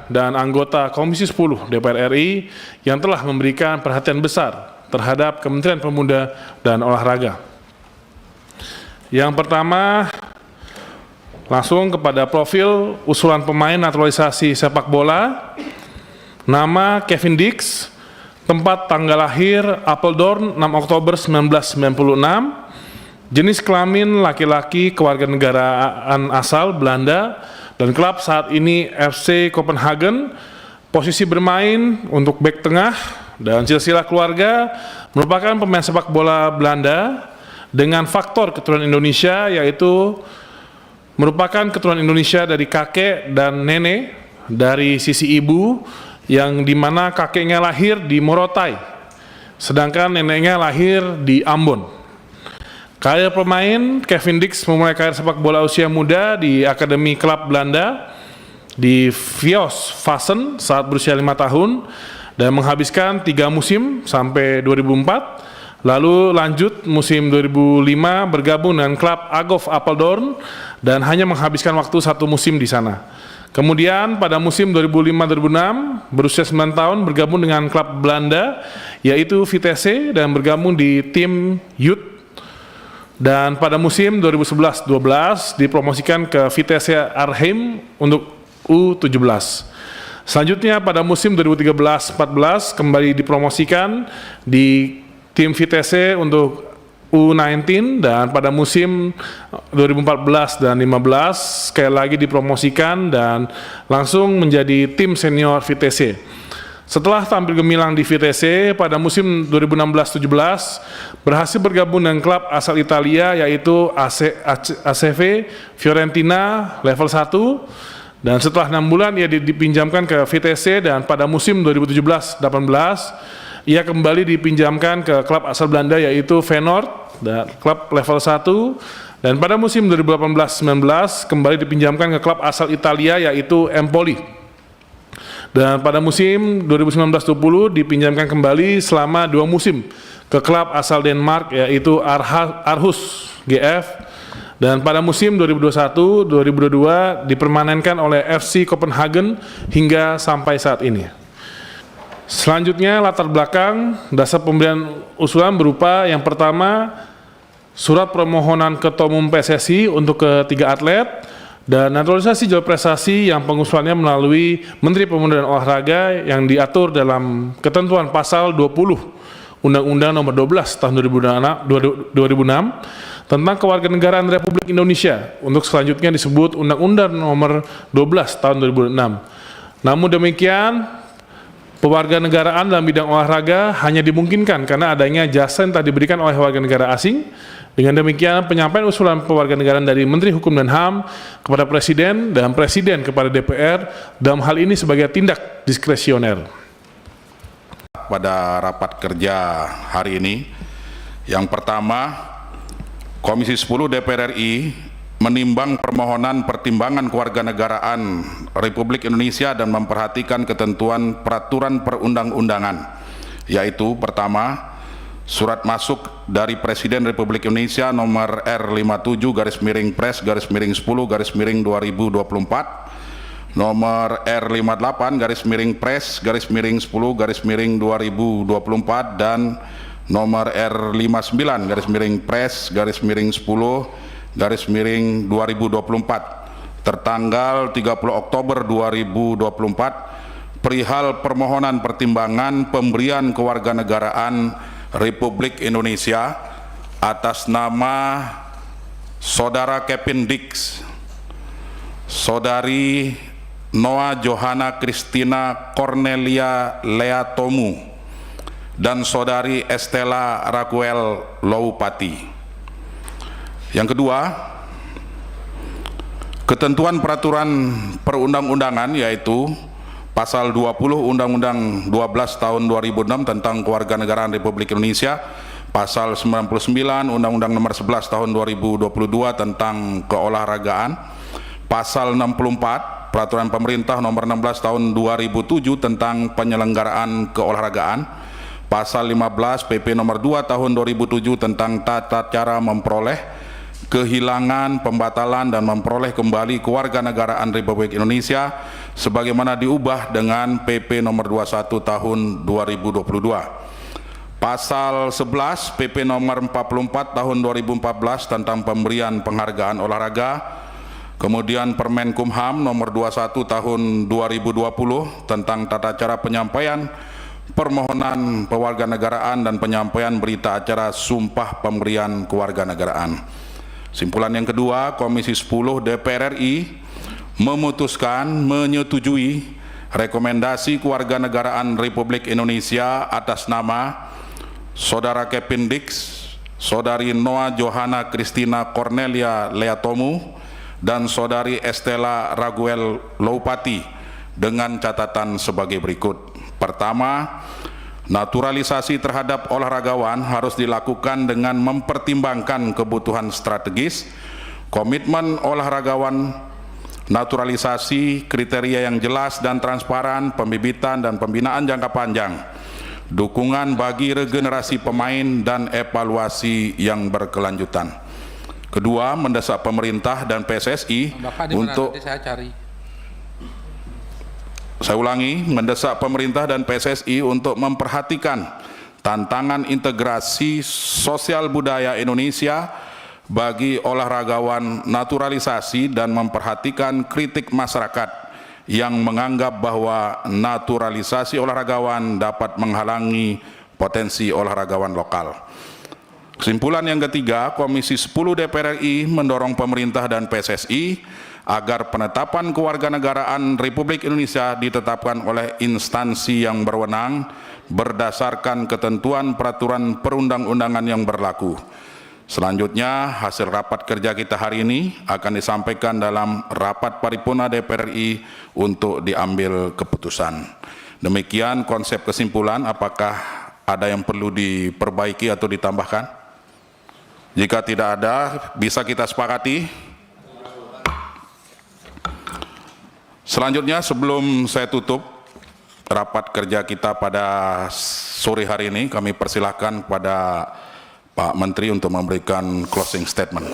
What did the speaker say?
dan anggota Komisi 10 DPR RI yang telah memberikan perhatian besar terhadap Kementerian Pemuda dan Olahraga. Yang pertama, langsung kepada profil usulan pemain naturalisasi sepak bola. Nama Kevin Dix, tempat tanggal lahir Apeldoorn 6 Oktober 1996, jenis kelamin laki-laki, kewarganegaraan asal Belanda, dan klub saat ini FC Copenhagen. Posisi bermain untuk bek tengah, dan silsilah keluarga merupakan pemain sepak bola Belanda dengan faktor keturunan Indonesia, yaitu merupakan keturunan Indonesia dari kakek dan nenek dari sisi ibu, yang dimana kakeknya lahir di Morotai, sedangkan neneknya lahir di Ambon. Karir pemain, Kevin Dix memulai karir sepak bola usia muda di Akademi Klub Belanda di Vios Vassen saat berusia 5 tahun dan menghabiskan 3 musim sampai 2004. Lalu lanjut musim 2005 bergabung dengan klub Agov Apeldoorn dan hanya menghabiskan waktu 1 musim di sana. Kemudian pada musim 2005-2006 berusia 9 tahun bergabung dengan klub Belanda yaitu Vitesse dan bergabung di tim Youth, dan pada musim 2011-12 dipromosikan ke Vitesse Arnhem untuk U17. Selanjutnya pada musim 2013-14 kembali dipromosikan di tim Vitesse untuk U19, dan pada musim 2014 dan 15 sekali lagi dipromosikan dan langsung menjadi tim senior Vitesse. Setelah tampil gemilang di Vitesse pada musim 2016-17 berhasil bergabung dengan klub asal Italia yaitu ACV Fiorentina level 1, dan setelah 6 bulan ia dipinjamkan ke Vitesse, dan pada musim 2017-18 ia kembali dipinjamkan ke klub asal Belanda yaitu Feyenoord, dan klub level 1, dan pada musim 2018-19 kembali dipinjamkan ke klub asal Italia yaitu Empoli. Dan pada musim 2019-20 dipinjamkan kembali selama 2 musim ke klub asal Denmark yaitu Aarhus GF, dan pada musim 2021-2022 dipermanenkan oleh FC Copenhagen hingga sampai saat ini. Selanjutnya latar belakang dasar pemberian usulan berupa yang pertama surat permohonan Ketua Umum PSSI untuk ketiga atlet dan naturalisasi jalur prestasi yang pengusulannya melalui Menteri Pemuda dan Olahraga yang diatur dalam ketentuan pasal 20 Undang-Undang Nomor 12 Tahun 2006 tentang Kewarganegaraan Republik Indonesia, untuk selanjutnya disebut Undang-Undang Nomor 12 Tahun 2006. Namun demikian, pewarganegaraan dalam bidang olahraga hanya dimungkinkan karena adanya jasa yang telah diberikan oleh warga negara asing. Dengan demikian, penyampaian usulan pewarganegaraan dari Menteri Hukum dan HAM kepada Presiden dan Presiden kepada DPR dalam hal ini sebagai tindak diskresioner. Pada rapat kerja hari ini, yang pertama, Komisi 10 DPR RI menimbang permohonan pertimbangan kewarganegaraan Republik Indonesia dan memperhatikan ketentuan peraturan perundang-undangan, yaitu pertama, surat masuk dari Presiden Republik Indonesia nomor R57-10-10-2024, nomor R58-Pres-10-10-2024, dan nomor R59-Pres-10-2024 tertanggal 30 Oktober 2024 perihal permohonan pertimbangan pemberian kewarganegaraan Republik Indonesia atas nama Saudara Kevin Dix, Saudari Noah Johanna Christina Cornelia Leatomu, dan Saudari Estella Raquel Loupati. Yang kedua, ketentuan peraturan perundang-undangan yaitu Pasal 20 Undang-Undang 12 Tahun 2006 tentang Kewarganegaraan Republik Indonesia, Pasal 99 Undang-Undang Nomor 11 Tahun 2022 tentang keolahragaan, Pasal 64 Peraturan Pemerintah Nomor 16 Tahun 2007 tentang penyelenggaraan keolahragaan, Pasal 15 PP Nomor 2 Tahun 2007 tentang tata cara memperoleh, kehilangan, pembatalan, dan memperoleh kembali kewarganegaraan Republik Indonesia, sebagaimana diubah dengan PP nomor 21 tahun 2022. Pasal 11 PP nomor 44 tahun 2014 tentang pemberian penghargaan olahraga, kemudian Permenkumham nomor 21 tahun 2020 tentang tata cara penyampaian permohonan kewarganegaraan dan penyampaian berita acara sumpah pemberian kewarganegaraan. Simpulan yang kedua, Komisi 10 DPR RI memutuskan menyetujui rekomendasi kewarganegaraan Republik Indonesia atas nama Saudara Kevin Dix, Saudari Noah Johanna Christina Cornelia Leatomu, dan Saudari Estela Raguel Loupati dengan catatan sebagai berikut. Pertama, naturalisasi terhadap olahragawan harus dilakukan dengan mempertimbangkan kebutuhan strategis, komitmen olahragawan, naturalisasi, kriteria yang jelas dan transparan, pembibitan dan pembinaan jangka panjang, dukungan bagi regenerasi pemain, dan evaluasi yang berkelanjutan. Kedua, mendesak pemerintah dan PSSI untuk mendesak pemerintah dan PSSI untuk memperhatikan tantangan integrasi sosial budaya Indonesia bagi olahragawan naturalisasi dan memperhatikan kritik masyarakat yang menganggap bahwa naturalisasi olahragawan dapat menghalangi potensi olahragawan lokal. Kesimpulan yang ketiga, Komisi 10 DPR RI mendorong pemerintah dan PSSI agar penetapan kewarganegaraan Republik Indonesia ditetapkan oleh instansi yang berwenang berdasarkan ketentuan peraturan perundang-undangan yang berlaku. Selanjutnya, hasil rapat kerja kita hari ini akan disampaikan dalam rapat paripurna DPR RI untuk diambil keputusan. Demikian konsep kesimpulan. Apakah ada yang perlu diperbaiki atau ditambahkan? Jika tidak ada, bisa kita sepakati. Selanjutnya, sebelum saya tutup rapat kerja kita pada sore hari ini, kami persilahkan kepada Pak Menteri untuk memberikan closing statement.